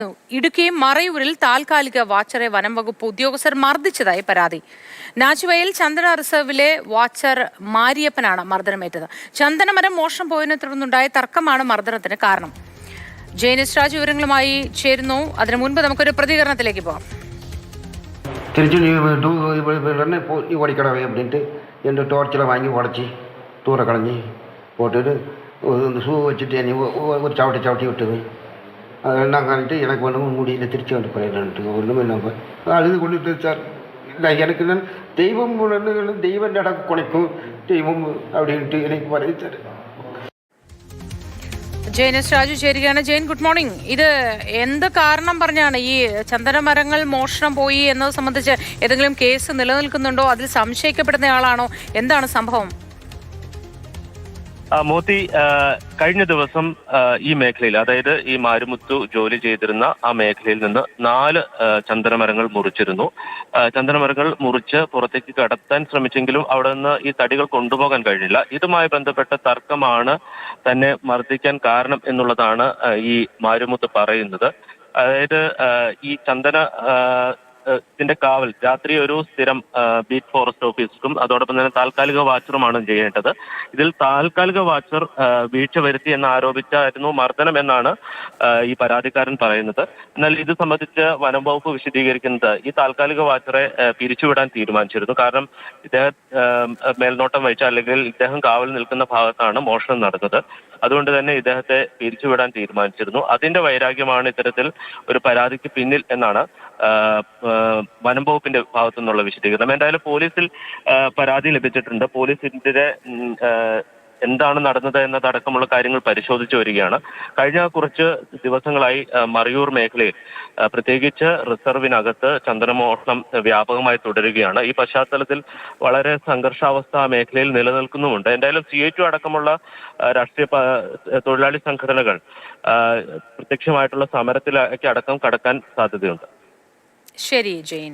ഇടുക്കി മറയൂരിൽ താൽക്കാലിക വാച്ചറെ വനം വകുപ്പ് ഉദ്യോഗസ്ഥർ മർദ്ദിച്ചതായി പരാതി. നാച്ചുവയൽ ചന്ദന റിസർവിലെ വാച്ചർ മാരിയപ്പനാണ് മർദ്ദനമേറ്റത്. ചന്ദനമരം മോഷണം പോയതിനെ തുടർന്നുണ്ടായ തർക്കമാണ് മർദ്ദനത്തിന് കാരണം. ജെയിനിസ് രാജ് വിവരങ്ങളുമായി ചേരുന്നു. അതിനു മുൻപ് നമുക്കൊരു പ്രതികരണത്തിലേക്ക് പോകാം. തിരിച്ചു നീ ഓടിക്കടവേ அப்படின்ட்டு എൻ്റെ ടോർച്ചിൽ വാങ്ങി ഉടച്ച് தூர കളഞ്ഞ് போட்டுட்டு ஷூ வச்சுட்டு என்னை ஒரு சவட்டி விட்டுது. அது ரெண்டாம் காலிட்டு எனக்கு ஒன்றும் முடியல, திருச்சி வந்து போயிடலான்ட்டு ஒன்றுமே இல்லாமல் அழுது கொண்டுட்டு சார். நான் எனக்கு நான் தெய்வம் தெய்வம் நடக்க குணைக்கும் தெய்வம் அப்படின்ட்டு எனக்கு പറയുന്നത്. ജെയിനിസ് രാജു ചേരുകയാണ്. Jain, good morning. ഇത് എന്ത് കാരണം പറഞ്ഞാണ് ഈ ചന്ദനമരങ്ങൾ മോഷണം പോയി എന്നത് സംബന്ധിച്ച് ഏതെങ്കിലും കേസ് നിലനിൽക്കുന്നുണ്ടോ? അതിൽ സംശയിക്കപ്പെടുന്നയാളാണോ? എന്താണ് സംഭവം? മോത്തി, കഴിഞ്ഞ ദിവസം ഈ മേഖലയിൽ, അതായത് ഈ മാരിമുത്തു ജോലി ചെയ്തിരുന്ന ആ മേഖലയിൽ നിന്ന് 4 ചന്ദനമരങ്ങൾ മുറിച്ചിരുന്നു. ചന്ദനമരങ്ങൾ മുറിച്ച് പുറത്തേക്ക് കടത്താൻ ശ്രമിച്ചെങ്കിലും അവിടെ നിന്ന് ഈ തടികൾ കൊണ്ടുപോകാൻ കഴിഞ്ഞില്ല. ഇതുമായി ബന്ധപ്പെട്ട തർക്കമാണ് തന്നെ മർദ്ദിക്കാൻ കാരണം എന്നുള്ളതാണ് ഈ മാരിമുത്ത് പറയുന്നത്. അതായത് ഈ ഇതിന്റെ കാവൽ രാത്രി ഒരു സ്ഥിരം ബീറ്റ് ഫോറസ്റ്റ് ഓഫീസറും അതോടൊപ്പം തന്നെ താൽക്കാലിക വാച്ചറുമാണ് ചെയ്യേണ്ടത്. ഇതിൽ താൽക്കാലിക വാച്ചർ വീഴ്ച വരുത്തി എന്ന് ആരോപിച്ചായിരുന്നു മർദ്ദനം എന്നാണ് ഈ പരാതിക്കാരൻ പറയുന്നത്. എന്നാൽ ഇത് സംബന്ധിച്ച് വനം വകുപ്പ് വിശദീകരിക്കുന്നത് ഈ താൽക്കാലിക വാച്ചറെ പിരിച്ചുവിടാൻ തീരുമാനിച്ചിരുന്നു. കാരണം ഇദ്ദേഹം മേൽനോട്ടം വഹിച്ച, അല്ലെങ്കിൽ ഇദ്ദേഹം കാവൽ നിൽക്കുന്ന ഭാഗത്താണ് മോഷണം നടന്നത്. അതുകൊണ്ട് തന്നെ ഇദ്ദേഹത്തെ പിരിച്ചുവിടാൻ തീരുമാനിച്ചിരുന്നു. അതിന്റെ വൈരാഗ്യമാണ് ഇത്തരത്തിൽ ഒരു പരാതിക്ക് പിന്നിൽ എന്നാണ് വനം വകുപ്പിന്റെ ഭാഗത്തു നിന്നുള്ള വിശദീകരണം. എന്തായാലും പോലീസിൽ പരാതി ലഭിച്ചിട്ടുണ്ട്. പോലീസിന്റെ എന്താണ് നടന്നത് എന്നതടക്കമുള്ള കാര്യങ്ങൾ പരിശോധിച്ചു വരികയാണ്. കഴിഞ്ഞ കുറച്ച് ദിവസങ്ങളായി മറയൂർ മേഖലയിൽ, പ്രത്യേകിച്ച് റിസർവിനകത്ത് ചന്ദനമോഷണം വ്യാപകമായി തുടരുകയാണ്. ഈ പശ്ചാത്തലത്തിൽ വളരെ സംഘർഷാവസ്ഥ മേഖലയിൽ നിലനിൽക്കുന്നുമുണ്ട്. എന്തായാലും CITU അടക്കമുള്ള രാഷ്ട്രീയ തൊഴിലാളി സംഘടനകൾ പ്രത്യക്ഷമായിട്ടുള്ള സമരത്തിലേക്ക് അടക്കം കടക്കാൻ സാധ്യതയുണ്ട്. ശരി ജെയിൻ.